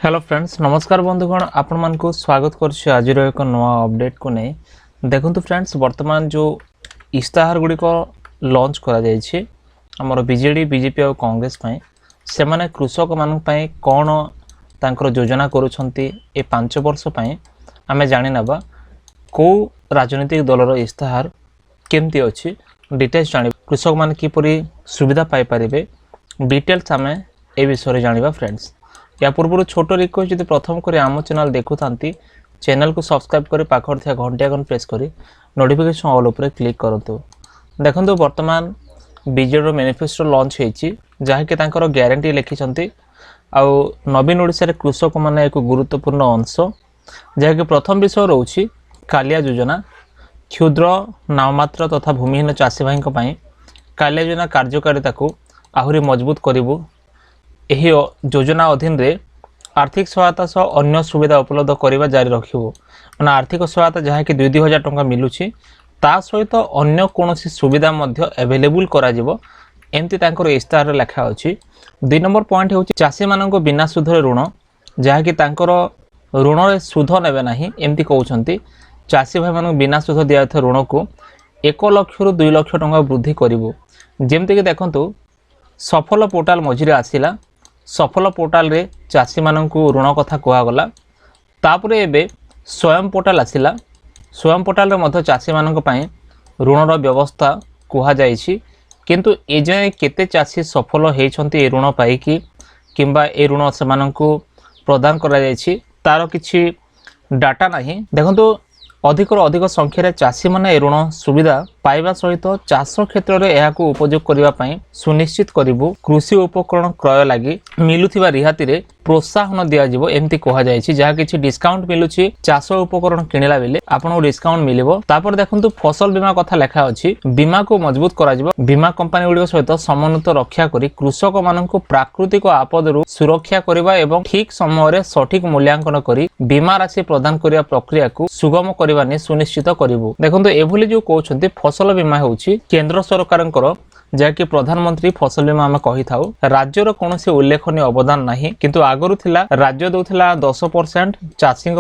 Hello friends नमस्कार बंधुगण आपण मान को स्वागत करछि आज एक नवा अपडेट को नहीं देखु फ्रेंड्स वर्तमान जो इस्ताहार गुड़ी को लॉन्च करा जायछि हमर बीजेडी बीजेपी और कांग्रेस पई से माने कृषक मान पई कोन तांकर योजना करूछंती ए 5 वर्ष पई आमे जानि नबा को राजनीतिक दलर इस्ताहार केमती अछि डिटेल्स जानि कृषक मान किपरि सुविधा पाई परिबे डिटेल्स आमे ए विषय जानिबा फ्रेंड्स या पूर्व छोट रिक्वेस्ट यदि प्रथम कर आम चैनल देखु चैनल को सब्सक्राइब कर पाखर थिया घंटा आइकन प्रेस करी नोटिफिकेशन ऑल ऊपर क्लिक करंतु देखंतु वर्तमान बीजेडी मैनिफेस्टो लॉन्च होईची जहा कि तांकर ग्यारंटी लिखिसंती आउ नवीन ओडिसा रे कृषक माने एक गुरुत्वपूर्ण अंश जहा कि प्रथम विषय रहउची कालिया योजना क्षुद्र नाममात्र तथा भूमिहीन चाषी भाई पई कालिया योजना कार्यकारिता को आहुरी मजबूत करिवु एही योजना अधीन रे आर्थिक सहायता सह अन्य सुविधा उपलब्ध करबा जारी रखिबो माने आर्थिक सहायता जहा कि 2,000 टंका मिलुछि ता सहित अन्य कोनोसी सुविधा मध्य अवेलेबल करा जिवो एमती तांकर इस्ताहार लेखा अछि। 2 नंबर पॉइंट होछि चाषी मानको बिना सुध रे ऋण जहा कि तांकर ऋण रे सुध नेबे नाही एमती कहउछंती चाषी भाई मानको बिना सुध दियाथ ऋण को 1 लाख रु 2 लाख टंका वृद्धि करिवो जेमती कि देखंतु सफल पोर्टाल मझिरे आसिला सफल पोर्टाल रे चाषी माननकु ऋण कथा कुआ गला तापरे एबे स्वयं पोर्टाल आसिला स्वयं पोर्टाल रे मध्य चाषी माननक पई ऋण रो व्यवस्था कुआ जाईछि किंतु ए जाय केते चाषी सफल हेछंती ए ऋण पाई कि किंबा ए ऋण से माननकु प्रदान करा जाईछि तारो किछि डाटा नाही देखंतु अधिक संख्यार चाषी माने ऋण सुविधा पाइबा सहित चाष क्षेत्र में यह उपयोग करने सुनिश्चित करूँ कृषि उपकरण क्रय लगी मिलुथिबा रिहाती रे प्रोत्साहन दियाजिवो एमती कहा जायछि जहा किछि डिस्काउंट मिलुछि चाष उपकरण किनिला बेले आपनको डिस्काउंट मिलिबो। तापर देखंतु फसल बीमा कथा लेखा अछि बीमा को मजबूत करा जिवो बीमा कंपनी गुडी सहित समन्वित रक्षा करी कृषक माननको प्राकृतिक आपदरु सुरक्षा करबा एवं ठीक समय रे सठिक मूल्यांकन करी बीमा राशि प्रदान करिया प्रक्रिया को सुगम करबा ने सुनिश्चित करिवो। देखंतु एभली जो कहउछंती फसल बीमा होउछि केंद्र सरकारनकर जहाँकि प्रधानमंत्री फसल बीमा आम कही था राज्यर कौन से उल्लेखनीय अवदान नहीं किंतु आगरू थिला राज्य दौला 10% चाषी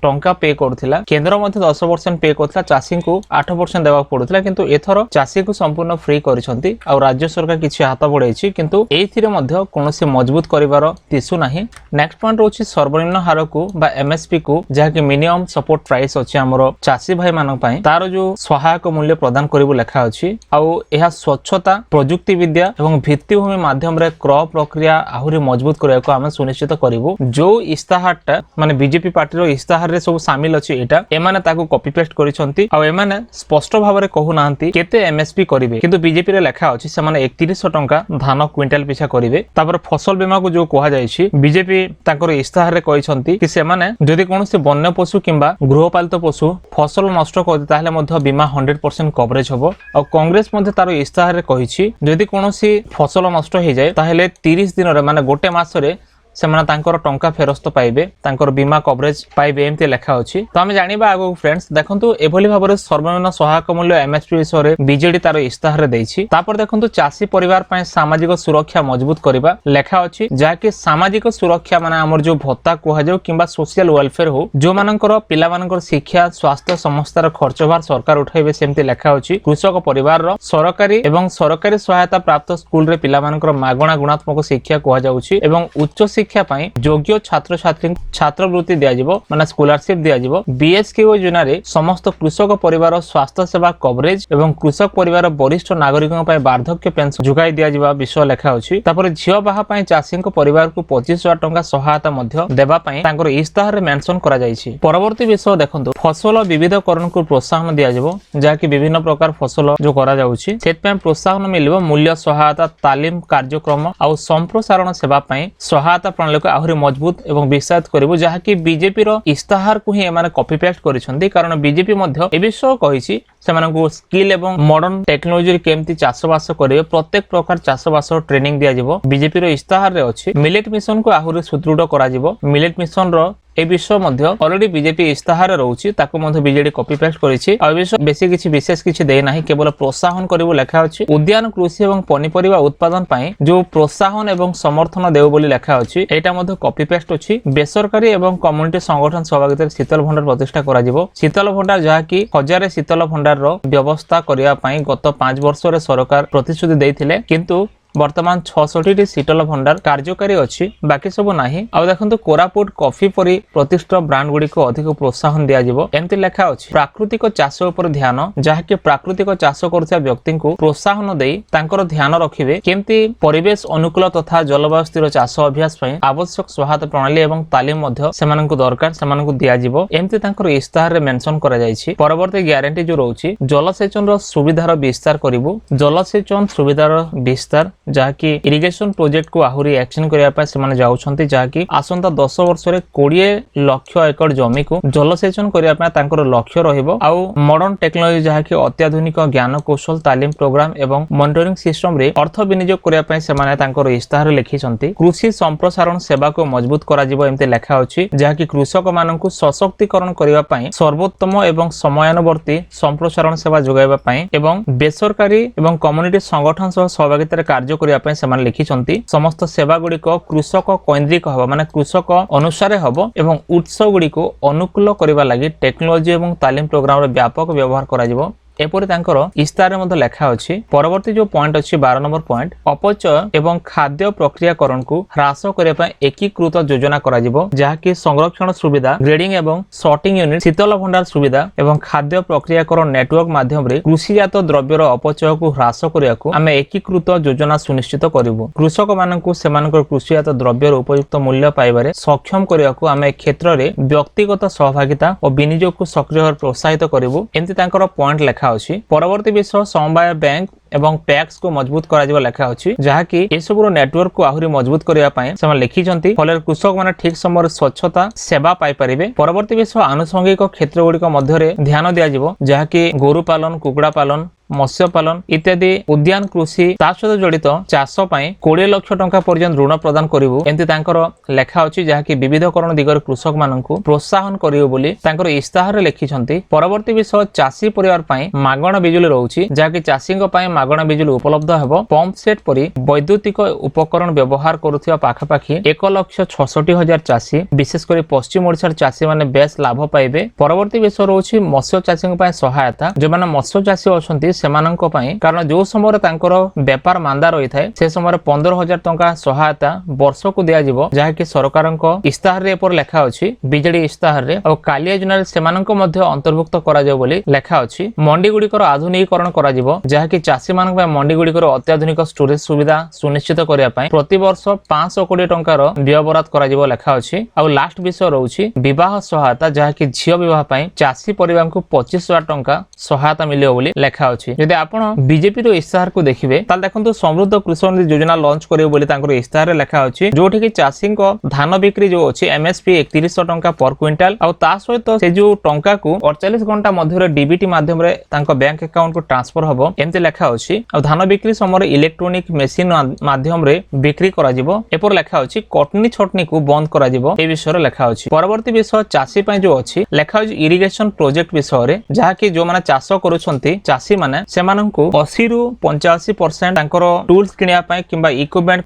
टंका पे करुला केंद्र 10% पे करता चाषी को 8% देवा पड़ुला किंतु एथर चाषी को संपूर्ण फ्री करिसंती आ राज्य सरकार किछि हाथ बढ़ाई किंतु एथिरे मध्य कौन से मजबूत करिवार दिशु नाही। नेक्स्ट पॉइंट रोछि सर्वनिम्न हार को बा एमएसपी को जहाँकि मिनिमम सपोर्ट प्राइस अछि हमर चाषी भाई मानक पई तार जो सहायक मूल्य प्रदान करिवो लेखा अछि आउ एहा स्वच्छता प्रजुक्ति विद्या एवं भित्तिभूमि माध्यम रे क्रय प्रक्रिया आहुरी मजबूत करबा को हम सुनिश्चित करिवो। जो इस्ताहारटा माने बीजेपी पार्टी रो इस्ताहार रे सब शामिल अछि एटा एमाने ताको कॉपी पेस्ट करिसंती आ एमाने स्पष्ट भाव रे कहू नांती केते एमएसपी करिवे किंतु बीजेपी रे लेखा अछि से माने 3100 टंका धान क्विंटल पिछा करिवे। तापर फसल बीमा को जो कहा जायछि बीजेपी ताकर इस्ताहार रे कहिसंती कि से माने जदि कोनोसी वन्य पशु किंबा गृहपालित पशु फसल नष्ट कर ताहले मध्ये बीमा 100% कवरेज हबो आ कांग्रेस मध्ये तार इस्ताहार रे कहिछि जदि कोनोसी फसल नष्ट हो जाए ताहले 30 दिन रे माने गोटे मास रे सेमाने तांकर टंका फेरस्त पाइबे तांकर बीमा कवरेज पाइबे एमती लेखा अछि। तो हम जानिबा आगो फ्रेंड्स देखंतु एभली भाबरे सर्वनिम्न सहायक मूल्य एमएसपी विषय रे बीजेडी तार इस्ताहार रे दैछि। तापर देखंतु चाषी परिवार पय सामाजिक सुरक्षा मजबूत करबा लेखा अछि जाके सामाजिक सुरक्षा माने हमर जो भत्ता कोहा जाउ किंबा सोशल वेलफेयर हो जो मानकर पिला मानकर शिक्षा स्वास्थ्य समस्तार खर्च भार सरकार उठाइबे सेमती लेखा अछि। कृषक परिवार रो सरकारी एवं सरकारी सहायता प्राप्त स्कूल रे पिला मानकर मागणा गुणात्मक शिक्षा कोहा जाउछि एवं उच्च शिक्षा पई योग्य छात्र छात्री छात्रवृत्ति दिया जिवो माने स्कॉलरशिप दिया जिवो। बीएसकेओ योजना रे समस्त कृषक परिवार स्वास्थ्य सेवा कवरेज एवं कृषक परिवार वरिष्ठ नागरिकों पई वार्धक्य पेंशन जुगाई दिया जिवा विषय लेखा अछि। तापर झियो बाहा पई चाषी को परिवार को 25,000 टंका सहायता मध्य देबा पई तांकर इस्ताहार रे मेंशन करा जायछि। परवर्ती विषय देखंतु फसल विविधकरण को प्रोत्साहन दिया जिवो जाकि विभिन्न प्रकार फसल जो करा जाउछि सेत पई प्रोत्साहन मिलिबो मूल्य सहायता तालीम कार्यक्रम आ संप्रसारण सेवा पई सहायता प्रणाली को आहुरी मजबूत एवं विस्तारित करिवो जहा कि बीजेपी रो इस्ताहार को ही एमाने कॉपी पेस्ट करिसंती कारण बीजेपी मध्य ए विषय कहिछि सेमानकु स्किल एवं मॉडर्न टेक्नोलॉजी रे केमती चाषबास करिवे प्रत्येक प्रकार चाषबास ट्रेनिंग दिया जिवो। बीजेपी रो इस्ताहार रे अछि मिलेट मिशन को आहुरी सुदृढ़ करा जिवो मिलेट मिशन रो ए विषय मध्य ऑलरेडी बीजेपी इस्ताहार रहउची ताको मध्य बीजेडी कॉपी पेस्ट करिछि आ विषय बेसी किछि विशेष किछि दे नाही केवल प्रोत्साहन करिवो लेखा अछि उद्यान कृषि एवं पनिपरिबा उत्पादन पई जो प्रोत्साहन एवं समर्थन देउ बोली लेखा अछि एटा मध्य कॉपी पेस्ट अछि बेसरकारी एवं कम्युनिटी संगठन सहभागिता शीतल भंडार प्रतिष्ठा करा जिवो शीतल भंडार जहा कि हजार शीतल भंडार रो व्यवस्था करिया पई गत 5 वर्ष रे सरकार प्रतिश्रुति देथिले किंतु वर्तमान 66 शीतल भंडार कार्यकारी अछि बाकी सब नाही आ देखंतु कोरापुट कॉफी परी प्रतिष्ठित ब्रांड गुडी को अधिक प्रोत्साहन दिया जिवो एंति लेखा अछि प्राकृतिक चाष ऊपर ध्यान जहा कि प्राकृतिक चाष करथिया व्यक्ति को प्रोत्साहन देई तांकर ध्यान रखिबे केमति परिवेश अनुकूल तथा जलवायु स्थिर चाष अभ्यास पई आवश्यक सहायता प्रणाली एवं तालीम मध्य सेमानकु दरकार सेमानकु दिया जिवो एमति तांकर इस्ताहार रे मेंशन करा जायछि परवर्ती ग्यारंटी जो रहउछि जलसेचन रो सुविधार विस्तार करिवो जलसेचन सुविधार विस्तार जहाँकि इरिगेशन प्रोजेक्ट को आहुरी एक्शन करने से जाउछंती जहाँकि आसंता 10 वर्ष रे 20 लाख एकड़ जमी को जलसेचन करने लक्ष्य रहिबो आउ मॉडर्न टेक्नोलॉजी जहाँकि अत्याधुनिक ज्ञान कौशल तालीम प्रोग्राम एवं मॉनिटरिंग सिस्टम रे अर्थ विनियोग करने से इस्ताहार लिखिछंती कृषि संप्रसारण सेवा को मजबूत करा जिवो एमते लेखा अछि जहाँकि कृषक माननकु सशक्तिकरण करिवा पई सर्वोत्तम एवं समयानुवर्ती संप्रसारण सेवा जोगाइबा पई एवं बेसरकारी एवं कम्युनिटी संगठन सह सहभागिता कार्य करिया पई सेमान लिखिछंती समस्त सेवा गुडी को कृषक केंद्रिक हबो माने कृषक अनुसार हबो एवं उत्सव गुडी को अनुकूल करिवा लागि टेक्नोलॉजी एवं तालीम प्रोग्राम रे व्यापक व्यवहार करा जिवो एपरि तांकर इस्ताहार मध्ये लेखा अछि परवर्ती जो पॉइंट अछि 12 नंबर पॉइंट अपचय एवं खाद्य प्रक्रियाकरण को ह्रास करिया पई एकीकृत योजना करा जिवो जहा कि संरक्षण सुविधा ग्रेडिंग एवं सॉर्टिंग यूनिट शीतल भंडार सुविधा एवं खाद्य प्रक्रियाकरण नेटवर्क माध्यम रे कृषिजात द्रव्यर अपचय को ह्रास करिया को आमे एकीकृत योजना सुनिश्चित करिवो कृषक माननकु सेमानकर कृषिजात द्रव्यर उपयुक्त मूल्य पाइबारे सक्षम करिया को आमे क्षेत्र रे व्यक्तिगत सहभागिता और विनियोग को सक्रिय प्रोत्साहित करिवो एंति तांकर पॉइंट लेखा परवर्ती विषय समवाय बैंक एवं पैक्स को मजबूत करा जिवो लेखा अछि जहा कि ए सब रो नेटवर्क को आहुरी मजबूत करिया पई समान लिखिचंती फले कृषक माने ठीक समय स्वच्छता सेवा पाई परिबे परवर्ती विषय आनुषंगिक क्षेत्र गुडी को मध्य रे ध्यान दिया जिवो जहा कि गोरु पालन कुकुड़ा पालन मत्स्य पालन इत्यादि उद्यान कृषि ता सहित जड़ित चाष पई 20 लाख टंका पर्यंत ऋण प्रदान करिवो एंति तांकर लेखा अछि जहा कि विविधकरण दिगर कृषक माननकु प्रोत्साहन करिवो बोली तांकर इस्ताहार रे लिखिछंती परवर्ती विषय चाषी परिवार पई मागणा बिजुली रहउछि जहा कि चाषीक पई मागणा बिजुली उपलब्ध हेबो पंप सेट परी वैद्युतिक उपकरण व्यवहार करूथिया पाखापाखी 1,66,000 चाषी विशेष कर पश्चिम ओडिसा चाषी माने बेस लाभ पाइबे परवर्ती विषय रहउछि मत्स्य चाषी पई सहायता जे माने मत्स्य चाषी अछंती सेमानंक पई कारण जो समय तांकर व्यापार मांदा रही थाए से समय 15,000 टंका सहायता वर्ष को दिया जिवो जहा कि सरकारक इस्ताहार रे पर लेखा अछि बीजेडी इस्ताहार रे और कालिया योजना सेमानंक मध्य अंतर्भुक्त करा जाय बोली लेखा अछि मंडी गुडीकर आधुनिकीकरण करा जिवो जहा कि चाषी मानक मंडी गुडीकर अत्याधुनिक स्टोरेज सुविधा सुनिश्चित करिया पई प्रति वर्ष 500 कोटी टंकार व्यय बराद करा जिवो लेखा अछि और लास्ट विषय रहउछि विवाह सहायता जहा कि झियो विवाह पई चाषी परिवार को 25,000 टंका सहायता मिलियो बोली लेखा अछि यदि आपण बीजेपी रो इस्ताहार को देखिबे ताल देखंतु समृद्ध कृषक निधि योजना लॉन्च करियो बोली तांकर इस्ताहार रे लेखा अछि जोठी कि चाषी को धान बिक्री जो अछि एमएसपी 3100 टंका पर क्विंटल और ता सहित से जो टंका को 48 घंटा मध्य रे डीबीटी माध्यम रे तांको बैंक अकाउंट को ट्रांसफर हबो एमते लेखा अछि और धान बिक्री समय इलेक्ट्रॉनिक मशीन माध्यम रे बिक्री करा जिवो एपर लेखा अछि कटनी छटनी को बंद करा जिवो ए विषय रे लेखा अछि परवर्ती विषय चाषी पय जो अछि लेखा अछि इरिगेशन प्रोजेक्ट विषय रे जहा कि जो माने चाष करूछंती चाषी माने सेमानंकु 80 रु 85% तांकर टूल्स किनिया पय किबा इक्विपमेंट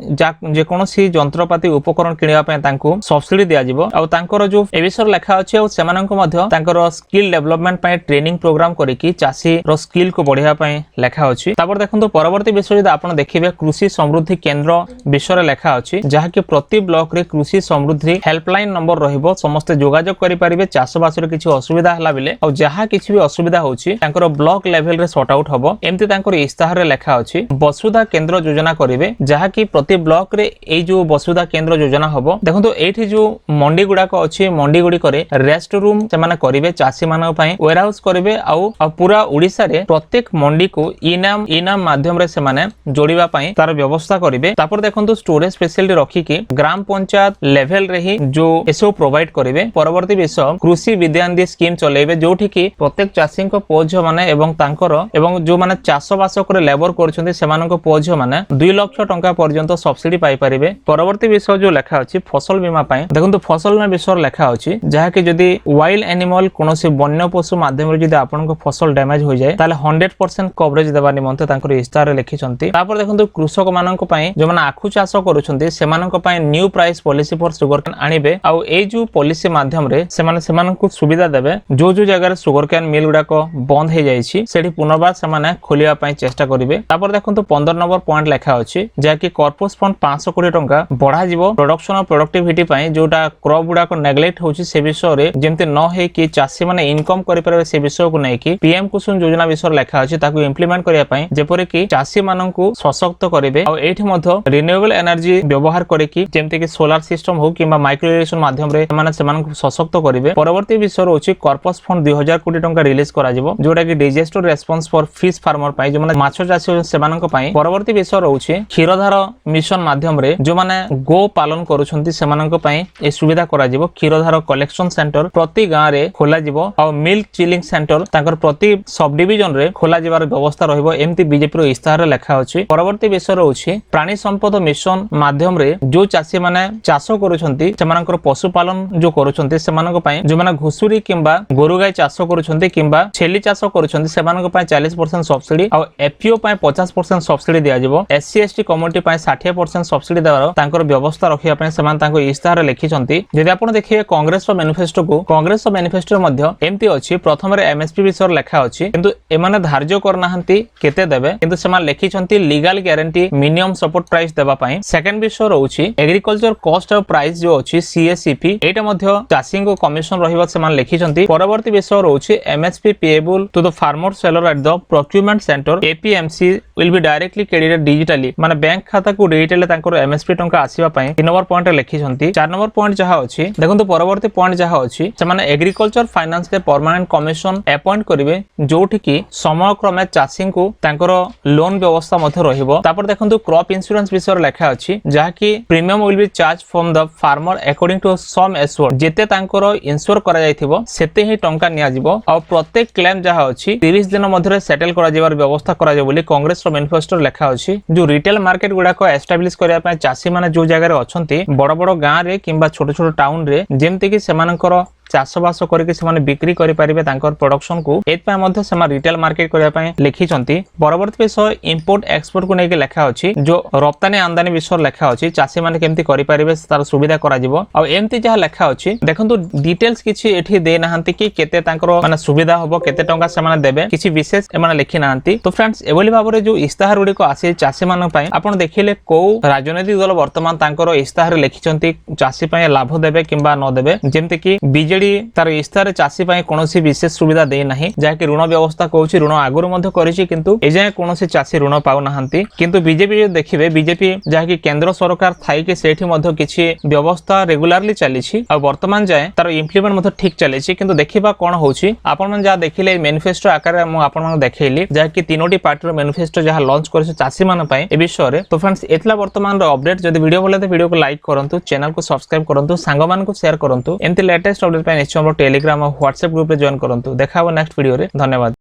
जे कोनोसी यंत्रपाती उपकरण किनिया पय तांको सब्सिडी दिया जिवो और तांकर जो ए विषय लेखा अछि और सेमानंकु मध्य तांकर स्किल डेवलपमेंट पय ट्रेनिंग प्रोग्राम करिकि चाषी रो स्किल को बढ़िया पय लेखा अछि तापर देखंतु परवर्ती विषय जदि आपण देखिबे कृषि समृद्धि केंद्र विषय रे लेखा अछि जहा कि प्रति ब्लॉक रे कृषि समृद्धि हेल्पलाइन नंबर रहिबो समस्त जोगाजोग करि परिबे चाष बास रे किछि असुविधा हला बिले और जहा किछि भी असुविधा होछि तांकर ब्लॉक लेवल रे सॉर्ट आउट हबो एमति तांकर इस्ताहार रे लेखा अछि वसुधा केंद्र योजना करिवे जहा कि प्रति ब्लॉक रे ए जो वसुधा केंद्र योजना हबो देखंतु एठी जो मंडी गुडा को अछि मंडी गुडी करे रेस्ट रूम से माने करिवे चाषी मानक पय वेयर हाउस करिवे आ पूरा ओडिसा रे प्रत्येक मंडी को इनाम इनाम माध्यम रे से माने जोड़िबा पई तार व्यवस्था करिवे। तापर देखंतु स्टोरेज स्पेशलिटी रखी कि ग्राम पंचायत लेवल रे ही जो एसो प्रोवाइड करिवे। परवर्ती विषय कृषि विद्यानिधि स्कीम चलेबे जोठी कि प्रत्येक चाषी को पोज माने एवं तांकर एवं जो माने चाष बास करे लेबर करछन्ती सेमानको पोज माने 2 लाख टंका पर्यंत सब्सिडी पाई परिबे। परवर्ती विषय जो लेखा अछि फसल बीमा पई देखंतु फसल बीमा विषय लेखा अछि जहा कि जदी वाइल्ड एनिमल कोनोसी वन्य पशु माध्यम रे जदी आपनको फसल डैमेज हो जाए ताले 100% कवरेज देबा निमंते तांकर इस्तार रे लिखिसंती। तापर देखंतु कृषक माननको पई जो माने आखु चाष करूछन्ती सेमानको पई new price policy for sugar cane आनिबे। आ ए जो पॉलिसी माध्यम रे सेमानको सुविधा देबे जो जो जगह रे सुगर कैन मिल गुडा को बंद हे जाईछि सेठी पुनर्बार सेमाने खोलिया पई चेष्टा करिवे। तापर देखंतु 15 नंबर पॉइंट लेखा अछि जे कि कॉर्पस फंड 500 कोटी टंका बढ़ा जिवो प्रोडक्शन और प्रोडक्टिविटी पई जोटा क्रॉप गुडा को नेग्लेक्ट होछि से विषय रे जेमते न हे कि चासी माने इनकम करि परबे से विषय को नै कि पीएम कुसुम योजना विषय लेखा अछि ताकू इंप्लीमेंट करिया पई जेपरि कि चासी माननकु सशक्त करिवे। आ एठी मध्य रिन्यूएबल एनर्जी व्यवहार करे कि जेमते कि सोलार सिस्टम हो किबा माइक्रो इरिगेशन माध्यम रे माने सेमानकु सशक्त करिवे। परवर्ती विषय होछि कॉर्पस फंड 2000 कोटी टंका रिलीज करा जिवो जोटा कि disaster response for fish farmer पई जो माने माछ चासी सेमानक पई। परवर्ती विषय रहउछि क्षीरधार मिशन माध्यम रे जो माने गो पालन करूछन्ती सेमानक पई ए सुविधा करा जिवो। क्षीरधार कलेक्शन सेंटर प्रति गां रे खोला जिवो आ मिल्क चिलिंग सेंटर ताकर प्रति सब डिवीजन रे खोला जिवार व्यवस्था रहइबो एम्ति बीजेपी रो इस्ताहार लेखा अछि। परवर्ती विषय रहउछि प्राणी संपद मिशन माध्यम रे जो चासी माने चाष करूछन्ती सेमानकर पशुपालन जो करूछन्ती सेमानक पई जो माने घुसुरी किंबा गोरु गाय चाष करूछन्ती किंबा छेली चाष करूछन्ती सेमानक पई 40% सब्सिडी आ एफपीओ पई 50% सब्सिडी दिया जिवो। एससी एसटी कम्युनिटी पई 60% सब्सिडी देवार तांकर व्यवस्था रखिया पई सेमान तांको इस्ताहार लिखिछन्ती। जदि आपण देखिए कांग्रेस रो मैनिफेस्टो को कांग्रेस रो मैनिफेस्टो मध्ये एम्ति अछि प्रथम रे एमएसपी विषय लेखा अछि किंतु एमाने धार्य करनाहंती केते देबे किंतु सेमान लिखिछन्ती legal guarantee minimum support price देबा पई। सेकंड विषय रहउछि एग्रीकल्चर कॉस्ट ऑफ प्राइस जो अछि सीएससीपी एटा मध्ये चाषी को कमिशन रहिबा सेमान लिखिछन्ती। परवर्ती विषय रहउछि MSP payable to the farmer seller at the procurement centre APMC will be directly credited digitally माने बैंक खाता को डिजिटली तांकर एमएसपी टंका आसीबा पई 3 नंबर पॉइंट लिखिछन्ती। 4 नंबर पॉइंट जहा अछि देखंतु परवर्ती पॉइंट जहा अछि सेमाने एग्रीकल्चर फाइनेंस के परमानेंट कमिशन अपॉइंट करिवे जोठी कि समय क्रमे चाषी को तांकर लोन व्यवस्था मध्ये रहिबो। तापर देखंतु क्रॉप इंश्योरेंस विषय लेखा अछि जहा कि premium will be charge from the farmer according to sum assured जेते तांकर इंश्योर करा जायथिबो सेते ही टंका निया जिवो आ प्रत्येक क्लेम जहा अछि 30 दिन मध्ये सेटल करा जेबार व्यवस्था करा जे बोली कांग्रेस रो मैनिफेस्टो लेखा अछि। जो रिटेल मार्केट गुडा को एस्टैब्लिश करिया पय चाषी माने जो जगह रे अछंती बड़ बड़ गां रे किंबा छोट छोट टाउन रे जेमते कि सेमानकर चाष बास करके से बिक्री करि परिबे तांकर प्रोडक्शन को एतपय मध्ये सेमा रिटेल मार्केट करिया पय लिखिचंती। परवर्ती विषय इंपोर्ट एक्सपोर्ट को नेके लेखा अछि जो रप्तानी आमदानी विषय लेखा अछि चाषी माने केमति करि परिबे तार सुविधा करा जिवो आ एमति जहा लेखा अछि देखंतु डिटेल्स किछि एठी दे नाहंती कि केते तांकर माने सुविधा होबो केते टंका से माने देबे किछि विशेष एमाने लिखि नाहंती। तो फ्रेंड्स एबोली भाबरे जो इस्ताहार गुडी को आसी चाषी मान पय आपण देखिले को राजनीतिक दल वर्तमान तांकर इस्ताहार लिखिचंती चाषी पय लाभ देबे किंबा न देबे जेमति कि बीजेडी तार इस्ताहार चाषी पय कोनोसी विशेष सुविधा दे नाही जा कि ऋण व्यवस्था कहउछि ऋण आगुर मध्ये करिछि किंतु ए जाय कोनोसी चाषी ऋण पाउ नाहंती। किंतु बीजेपी देखिबे बीजेपी जा कि केंद्र सरकार थाई के सेठी मध्ये किछि व्यवस्था रेगुलरली चलिछि आ वर्तमान जाय तार इंप्लीमेंट मध्ये ठीक चलिछि किंतु देखिबा कोन होउछि आपण मन जा देखिले मैनिफेस्टो आकार मु आपण मन देखैली जा कि तीनोटी पार्टी रो मैनिफेस्टो जहा लॉन्च करछि चाषी मान पय ए विषय रे। तो फ्रेंड्स एतला वर्तमान रो अपडेट जदि वीडियो भले तो वीडियो को लाइक करंतु चैनल को सब्सक्राइब करंतु सांग मान को शेयर करंतु एमति लेटेस्ट अपडेट पय निश्चय टेलीग्राम और व्हाट्सएप ग्रुप रे जॉइन करंतु। देखा नेक्स्ट वीडियो रे। धन्यवाद।